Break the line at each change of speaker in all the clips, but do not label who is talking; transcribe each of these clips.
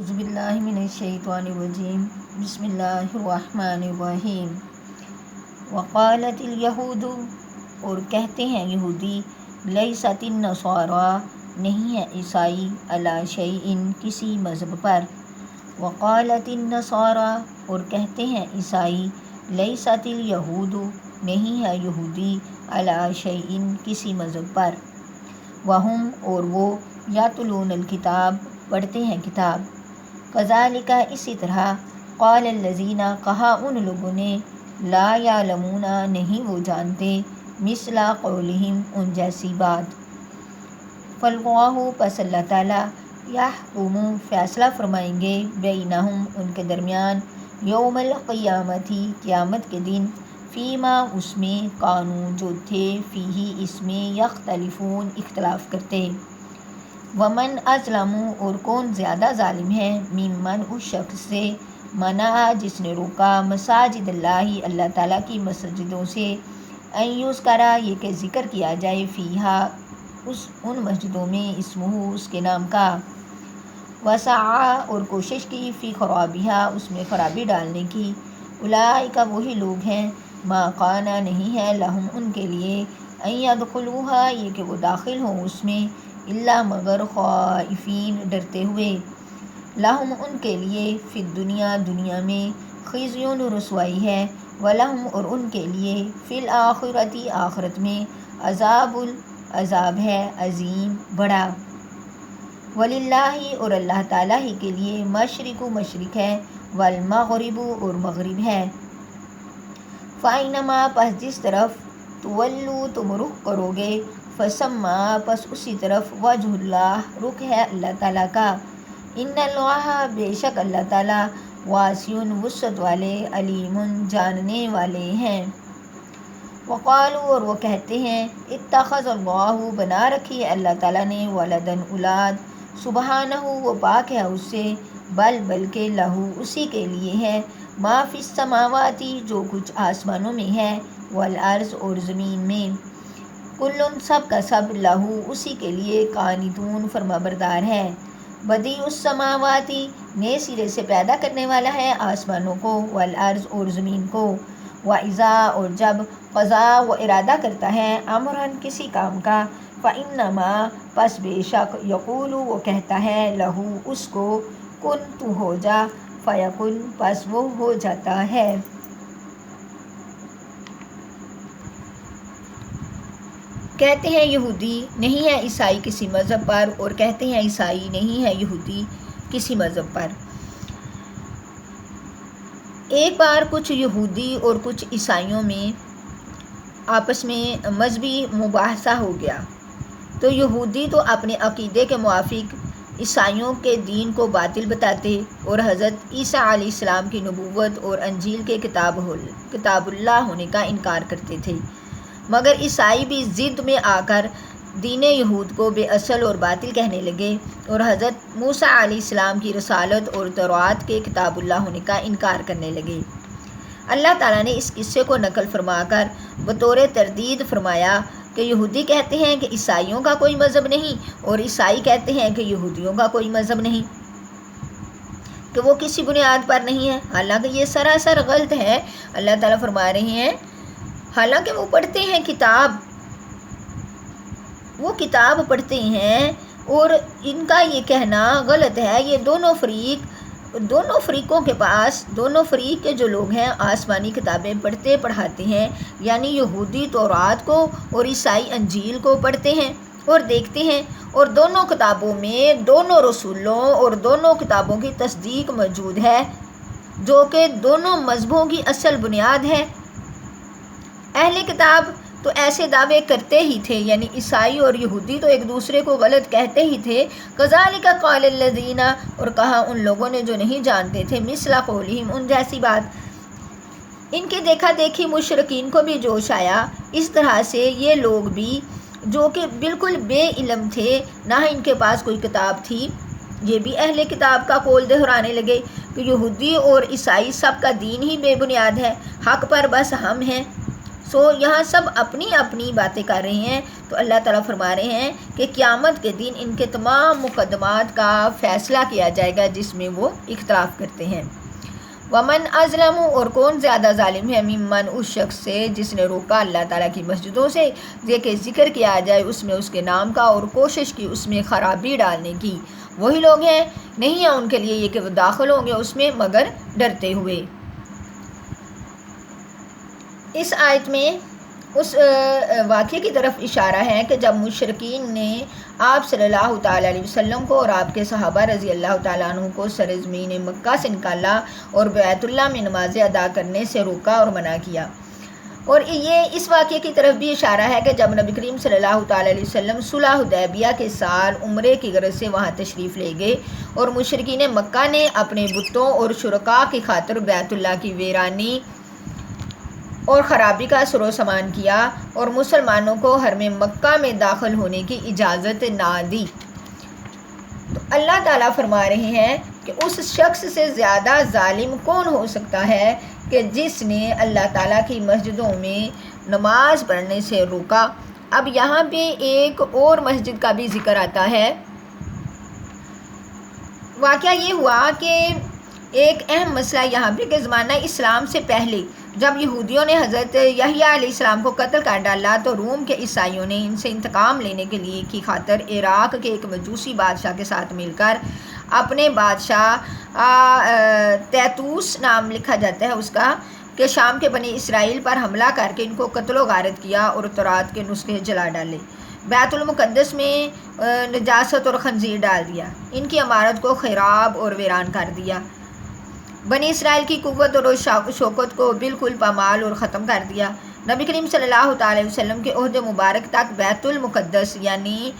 اعوذ باللہ من الشیطان الرجیم بسم اللہ الرحمن الرحیم۔ وقالت الیہود، اور کہتے ہیں یہودی، لیست النصارى، نہیں ہے عیسائی، علی شیء، کسی مذہب پر۔ وقالت النصارى، اور کہتے ہیں عیسائی، لیست الیہود، نہیں ہے یہودی، علی شیء، کسی مذہب پر۔ وہم، اور وہ، یتلون الکتاب، پڑھتے ہیں کتاب۔ کذالک، اسی طرح، قال الذین، کہا ان لوگوں نے، لا یعلمون، نہیں وہ جانتے، مثل قولہم، ان جیسی بات۔ فاللہ، پس اللہ تعالیٰ، یحکم، فیصلہ فرمائیں گے، بینہم، ان کے درمیان، یوم القیامۃ، قیامت کے دن، فیما، اس میں، کانوا، جو تھے، فیہ، اس میں، یختلفون، اختلاف کرتے۔ ومن اظلم، اور کون زیادہ ظالم ہے، ممن، اس شخص سے، منع، جس نے روکا، مساجد اللہ، اللہ تعالیٰ کی مسجدوں سے، ان یذکر، یہ کہ ذکر کیا جائے، فیہا، ان مسجدوں میں، اسمہ، اس کے نام کا، وسعی، اور کوشش کی، فی خرابہا، اس میں خرابی ڈالنے کی، اولئک، وہی لوگ ہیں، ما کان، نہیں ہے، لہم، ان کے لیے، ان یدخلوہا، یہ کہ وہ داخل ہوں اس میں، الا، مگر، خائفین، ڈرتے ہوئے، لہم، ان کے لیے، فی الدنیا، دنیا میں، خزی، رسوائی ہے، ولہم، اور ان کے لیے، فی الآخرۃ، آخرت میں، عذاب ہے، عظیم، بڑا۔ وللہ، اور اللہ تعالیٰ ہی کے لیے، مشرق، مشرق ہے، والمغرب، اور مغرب ہے۔ فَأَيْنَمَا، پس جس طرف، تولوا، تم رخ کرو گے، فثمّ، پس اسی طرف، وجہ اللہ، رخ ہے اللہ تعالیٰ کا۔ ان اللہ، بے شک اللہ تعالیٰ، واسع، وسعت والے، علیم، جاننے والے ہیں۔ وقالوا، اور وہ کہتے ہیں، اتخذ اللہ، بنا رکھی ہے اللہ تعالیٰ نے، ولدا، اولاد، سبحانہ، وہ پاک ہے اس سے، بلکہ لہو، اسی کے لیے ہے، ما فی السماوات، جو کچھ آسمانوں میں ہے، والارض، اور زمین میں، کل، سب کا سب، لہو، اسی کے لیے، قانتون، فرمانبردار ہے۔ بدیع السماوات، نئے سرے سے پیدا کرنے والا ہے آسمانوں کو، والارض، اور زمین کو، واذا، اور جب، قضا، وہ ارادہ کرتا ہے، امرا، کسی کام کا، فانما، پس بے شک، یقول، وہ کہتا ہے، لہو، اس کو، کن، تو ہو جا، فیکن، پس وہ ہو جاتا ہے۔ کہتے ہیں یہودی، نہیں ہے عیسائی کسی مذہب پر، اور کہتے ہیں عیسائی، نہیں ہے یہودی کسی مذہب پر۔ ایک بار کچھ یہودی اور کچھ عیسائیوں میں آپس میں مذہبی مباحثہ ہو گیا، تو یہودی تو اپنے عقیدے کے موافق عیسائیوں کے دین کو باطل بتاتے، اور حضرت عیسیٰ علیہ السلام کی نبوت اور انجیل کے کتاب اللہ ہونے کا انکار کرتے تھے، مگر عیسائی بھی ضد میں آ کر دین یہود کو بے اصل اور باطل کہنے لگے، اور حضرت موسیٰ علیہ السلام کی رسالت اور توراۃ کے کتاب اللہ ہونے کا انکار کرنے لگے۔ اللہ تعالیٰ نے اس قصے کو نقل فرما کر بطور تردید فرمایا کہ یہودی کہتے ہیں کہ عیسائیوں کا کوئی مذہب نہیں، اور عیسائی کہتے ہیں کہ یہودیوں کا کوئی مذہب نہیں، کہ وہ کسی بنیاد پر نہیں ہے، حالانکہ یہ سراسر غلط ہے۔ اللہ تعالیٰ فرما رہے ہیں، حالانکہ وہ پڑھتے ہیں کتاب، وہ کتاب پڑھتے ہیں، اور ان کا یہ کہنا غلط ہے۔ یہ دونوں فریقوں کے پاس، دونوں فریق کے جو لوگ ہیں، آسمانی کتابیں پڑھتے پڑھاتے ہیں، یعنی یہودی توراۃ کو اور عیسائی انجیل کو پڑھتے ہیں اور دیکھتے ہیں، اور دونوں کتابوں میں دونوں رسولوں اور دونوں کتابوں کی تصدیق موجود ہے، جو کہ دونوں مذہبوں کی اصل بنیاد ہے۔ اہل کتاب تو ایسے دعوے کرتے ہی تھے، یعنی عیسائی اور یہودی تو ایک دوسرے کو غلط کہتے ہی تھے۔ کذالک قال الذین، اور کہا ان لوگوں نے جو نہیں جانتے تھے، مثل قولہم، ان جیسی بات۔ ان کے دیکھا دیکھی مشرکین کو بھی جوش آیا، اس طرح سے یہ لوگ بھی، جو کہ بالکل بے علم تھے، نہ ان کے پاس کوئی کتاب تھی، یہ بھی اہل کتاب کا قول دہرانے لگے کہ یہودی اور عیسائی سب کا دین ہی بے بنیاد ہے، حق پر بس ہم ہیں، یہاں سب اپنی اپنی باتیں کر رہے ہیں، تو اللہ تعالیٰ فرما رہے ہیں کہ قیامت کے دن ان کے تمام مقدمات کا فیصلہ کیا جائے گا جس میں وہ اختلاف کرتے ہیں۔ ومن ازلم، اور کون زیادہ ظالم ہے، ممن، اس شخص سے جس نے روکا اللہ تعالیٰ کی مسجدوں سے یہ کہ ذکر کیا جائے اس میں اس کے نام کا، اور کوشش کی اس میں خرابی ڈالنے کی۔ وہی لوگ ہیں، نہیں ہے ان کے لیے یہ کہ وہ داخل ہوں گے اس میں مگر ڈرتے ہوئے۔ اس آیت میں اس واقعے کی طرف اشارہ ہے کہ جب مشرکین نے آپ صلی اللہ تعالیٰ علیہ وسلم کو اور آپ کے صحابہ رضی اللہ تعالیٰ عنہ کو سرزمین مکہ سے نکالا اور بیت اللہ میں نمازیں ادا کرنے سے روکا اور منع کیا۔ اور یہ اس واقعے کی طرف بھی اشارہ ہے کہ جب نبی کریم صلی اللہ تعالیٰ علیہ وسلم صلح حدیبیہ کے سال عمرے کی غرض سے وہاں تشریف لے گئے اور مشرکین مکہ نے اپنے بتوں اور شرکاء کی خاطر بیت اللہ کی ویرانی اور خرابی کا سر و سامان کیا اور مسلمانوں کو حرم مکہ میں داخل ہونے کی اجازت نہ دی، تو اللہ تعالیٰ فرما رہے ہیں کہ اس شخص سے زیادہ ظالم کون ہو سکتا ہے کہ جس نے اللہ تعالیٰ کی مسجدوں میں نماز پڑھنے سے روکا۔ اب یہاں پہ ایک اور مسجد کا بھی ذکر آتا ہے۔ واقعہ یہ ہوا کہ ایک اہم مسئلہ یہاں پہ کہ زمانہ اسلام سے پہلے جب یہودیوں نے حضرت یحییٰ علیہ السلام کو قتل کر ڈالا تو روم کے عیسائیوں نے ان سے انتقام لینے کے لیے کی خاطر عراق کے ایک مجوسی بادشاہ کے ساتھ مل کر اپنے بادشاہ تیتوس نام لکھا جاتا ہے اس کا، کہ شام کے بنی اسرائیل پر حملہ کر کے ان کو قتل و غارت کیا اور تورات کے نسخے جلا ڈالے، بیت المقدس میں نجاست اور خنزیر ڈال دیا، ان کی عمارت کو خراب اور ویران کر دیا، بنی اسرائیل کی قوت اور شوکت کو بالکل پامال اور ختم کر دیا۔ نبی کریم صلی اللہ تعالی وسلم کے عہد مبارک تک بیت المقدس یعنی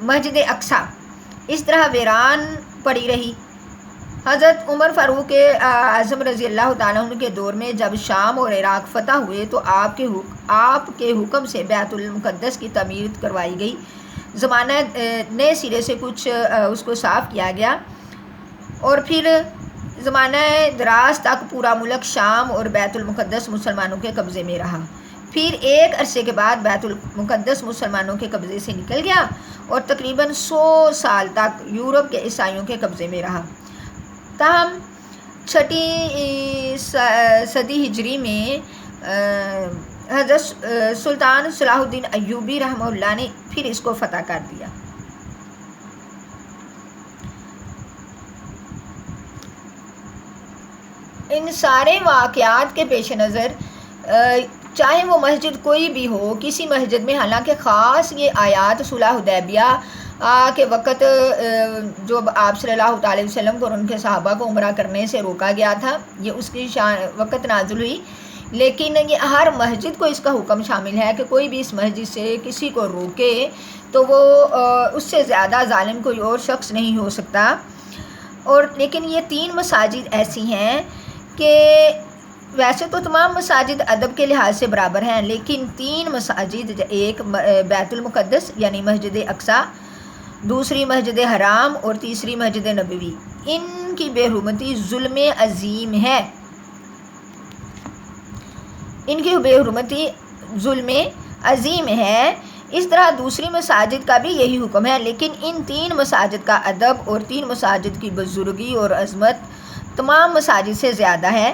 مسجد اقصی اس طرح ویران پڑی رہی۔ حضرت عمر فاروق اعظم رضی اللہ تعالیٰ عنہ کے دور میں جب شام اور عراق فتح ہوئے تو آپ کے حکم سے بیت المقدس کی تعمیر کروائی گئی، زمانہ نئے سرے سے کچھ اس کو صاف کیا گیا، اور پھر زمانہ دراز تک پورا ملک شام اور بیت المقدس مسلمانوں کے قبضے میں رہا۔ پھر ایک عرصے کے بعد بیت المقدس مسلمانوں کے قبضے سے نکل گیا اور تقریباً 100 سال تک یورپ کے عیسائیوں کے قبضے میں رہا۔ تاہم 6 صدی ہجری میں حضرت سلطان صلاح الدین ایوبی رحمہ اللہ نے پھر اس کو فتح کر دیا۔ ان سارے واقعات کے پیش نظر چاہے وہ مسجد کوئی بھی ہو، کسی مسجد میں حالانکہ خاص یہ آیات صلح حدیبیہ کے وقت جو آپ صلی اللہ تعالی وسلم کو اور ان کے صحابہ کو عمرہ کرنے سے روکا گیا تھا، یہ اس کی وقت نازل ہوئی، لیکن یہ ہر مسجد کو اس کا حکم شامل ہے کہ کوئی بھی اس مسجد سے کسی کو روکے تو وہ اس سے زیادہ ظالم کوئی اور شخص نہیں ہو سکتا۔ اور لیکن یہ 3 مساجد ایسی ہیں کہ ویسے تو تمام مساجد ادب کے لحاظ سے برابر ہیں، لیکن 3 مساجد، ایک بیت المقدس یعنی مسجد اقصی، دوسری مسجد حرام اور تیسری مسجد نبوی، ان کی بے حرمتی ظلم عظیم ہے، ان کی بے حرمتی ظلم عظیم ہے۔ اس طرح دوسری مساجد کا بھی یہی حکم ہے، لیکن ان 3 مساجد کا ادب اور 3 مساجد کی بزرگی اور عظمت تمام مساجد سے زیادہ ہے،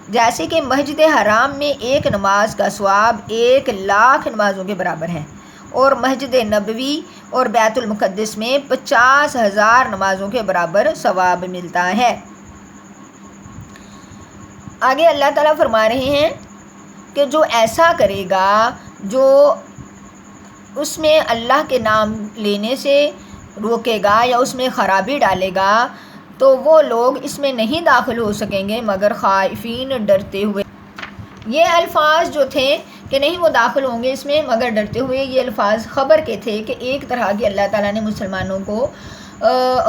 جیسے کہ مسجد حرام میں ایک نماز کا ثواب 1,00,000 نمازوں کے برابر ہے، اور مسجد نبوی اور بیت المقدس میں 50,000 نمازوں کے برابر ثواب ملتا ہے۔ آگے اللہ تعالیٰ فرما رہے ہیں کہ جو ایسا کرے گا، جو اس میں اللہ کے نام لینے سے روکے گا یا اس میں خرابی ڈالے گا، تو وہ لوگ اس میں نہیں داخل ہو سکیں گے مگر خائفین، ڈرتے ہوئے۔ یہ الفاظ جو تھے کہ نہیں وہ داخل ہوں گے اس میں مگر ڈرتے ہوئے، یہ الفاظ خبر کے تھے کہ ایک طرح کی اللہ تعالیٰ نے مسلمانوں کو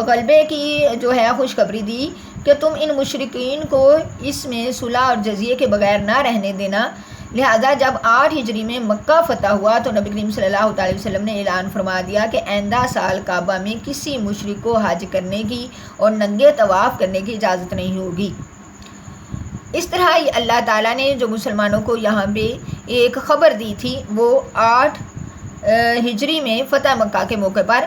غلبے کی جو ہے خوشخبری دی کہ تم ان مشرکین کو اس میں صلح اور جزیے کے بغیر نہ رہنے دینا۔ لہذا جب 8 ہجری میں مکہ فتح ہوا تو نبی کریم صلی اللہ علیہ وسلم نے اعلان فرما دیا کہ آئندہ سال کعبہ میں کسی مشرک کو حج کرنے کی اور ننگے طواف کرنے کی اجازت نہیں ہوگی۔ اس طرح ہی اللہ تعالیٰ نے جو مسلمانوں کو یہاں پہ ایک خبر دی تھی وہ 8 ہجری میں فتح مکہ کے موقع پر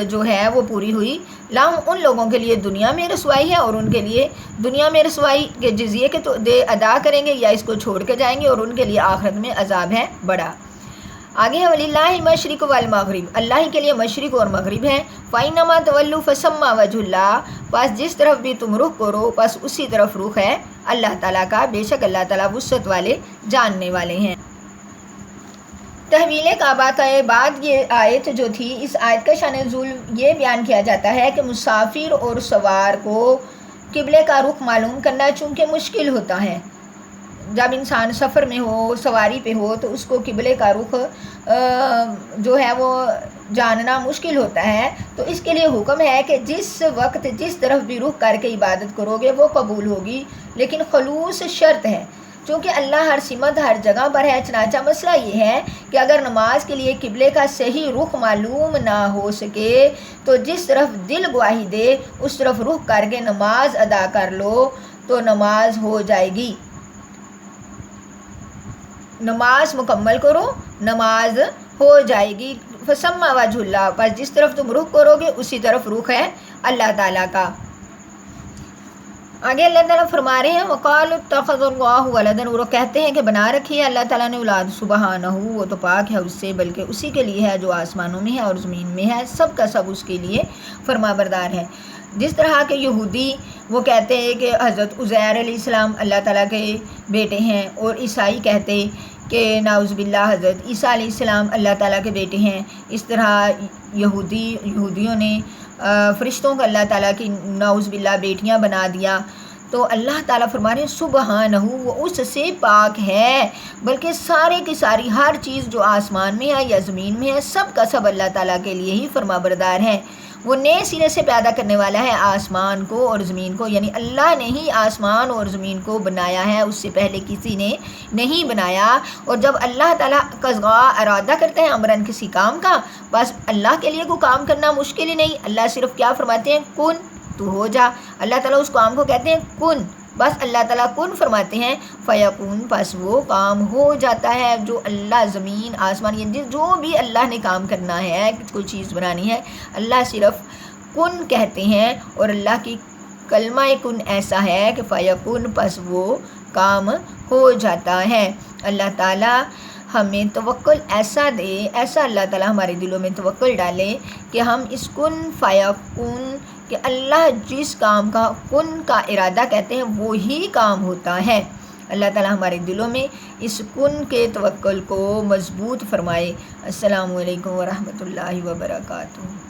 جو ہے وہ پوری ہوئی. ان لوگوں کے لیے دنیا میں رسوائی ہے اور ان کے لیے دنیا میں رسوائی کے جزیے کے تو ادا کریں گے یا اس کو چھوڑ کے جائیں گے، اور ان کے لیے آخرت میں عذاب ہے بڑا. آگے ہے وَلِلَّهِ الْمَشْرِقُ وَالْمَغْرِبُ، اللہ ہی کے لیے مشرق اور مغرب ہے. فَإِنَّمَا تَوَلُّوا فَثَمَّ وَجْهُ اللَّهِ، پس جس طرف بھی تم رخ کرو پس اسی طرف رخ ہے اللہ تعالیٰ کا، بے شک اللہ تعالیٰ وسعت والے جاننے والے ہیں. تحویل کعبہ کے بعد یہ آیت جو تھی، اس آیت کا شان نزول یہ بیان کیا جاتا ہے کہ مسافر اور سوار کو قبلے کا رخ معلوم کرنا چونکہ مشکل ہوتا ہے. جب انسان سفر میں ہو، سواری پہ ہو، تو اس کو قبلے کا رخ جو ہے وہ جاننا مشکل ہوتا ہے. تو اس کے لیے حکم ہے کہ جس وقت جس طرف بھی رخ کر کے عبادت کرو گے وہ قبول ہوگی، لیکن خلوص شرط ہے، چونکہ اللہ ہر سمت ہر جگہ پر ہے. چنانچہ مسئلہ یہ ہے کہ اگر نماز کے لیے قبلے کا صحیح رخ معلوم نہ ہو سکے تو جس طرف دل گواہی دے اس طرف رخ کر کے نماز ادا کر لو تو نماز ہو جائے گی. نماز مکمل کرو، نماز ہو جائے گی. فَثَمَّ وَجْهُ اللَّهِ، پر جس طرف تم رخ کرو گے اسی طرف رخ ہے اللہ تعالیٰ کا. آگے اللہ تعالیٰ فرما رہے ہیں وَقَالُوا اتَّخَذَ اللَّهُ وَلَدًا، وہ کہتے ہیں کہ بنا رکھی ہے اللہ تعالیٰ نے اولاد. سبحانہ، وہ تو پاک ہے اس سے، بلکہ اسی کے لیے ہے جو آسمانوں میں ہے اور زمین میں ہے، سب کا سب اس کے لیے فرما بردار ہے. جس طرح کے یہودی وہ کہتے ہیں کہ حضرت عزیر علیہ السلام اللہ تعالیٰ کے بیٹے ہیں، اور عیسائی کہتے کہ نعوذ باللہ حضرت عیسیٰ علیہ السلام اللہ تعالیٰ کے بیٹے ہیں. اس طرح یہودیوں نے فرشتوں کو اللہ تعالیٰ کی نعوذ باللہ بیٹیاں بنا دیا. تو اللہ تعالیٰ فرما رہے ہیں سبحانہ، وہ اس سے پاک ہے، بلکہ سارے کی ساری ہر چیز جو آسمان میں ہے یا زمین میں ہے سب کا سب اللہ تعالیٰ کے لیے ہی فرما بردار ہے. وہ نئے سرے سے پیدا کرنے والا ہے آسمان کو اور زمین کو، یعنی اللہ نے ہی آسمان اور زمین کو بنایا ہے، اس سے پہلے کسی نے نہیں بنایا. اور جب اللہ تعالیٰ قضا ارادہ کرتے ہیں امراً کسی کام کا، بس اللہ کے لیے کوئی کام کرنا مشکل ہی نہیں. اللہ صرف کیا فرماتے ہیں، کن تو ہو جا. اللہ تعالیٰ اس کام کو کہتے ہیں کن، بس اللہ تعالیٰ کن فرماتے ہیں فیکون، پس وہ کام ہو جاتا ہے. جو اللہ زمین آسمان یعنی جو بھی اللہ نے کام کرنا ہے، کوئی چیز بنانی ہے، اللہ صرف کن کہتے ہیں، اور اللہ کی کلمہ کن ایسا ہے کہ فیکون، پس وہ کام ہو جاتا ہے. اللہ تعالیٰ ہمیں توکل ایسا دے، ایسا اللہ تعالیٰ ہمارے دلوں میں توکل ڈالے کہ ہم اس کن فیکون کہ اللہ جس کام کا کن کا ارادہ کہتے ہیں وہی کام ہوتا ہے. اللہ تعالیٰ ہمارے دلوں میں اس کن کے توکل کو مضبوط فرمائے. السلام علیکم ورحمۃ اللہ وبرکاتہ.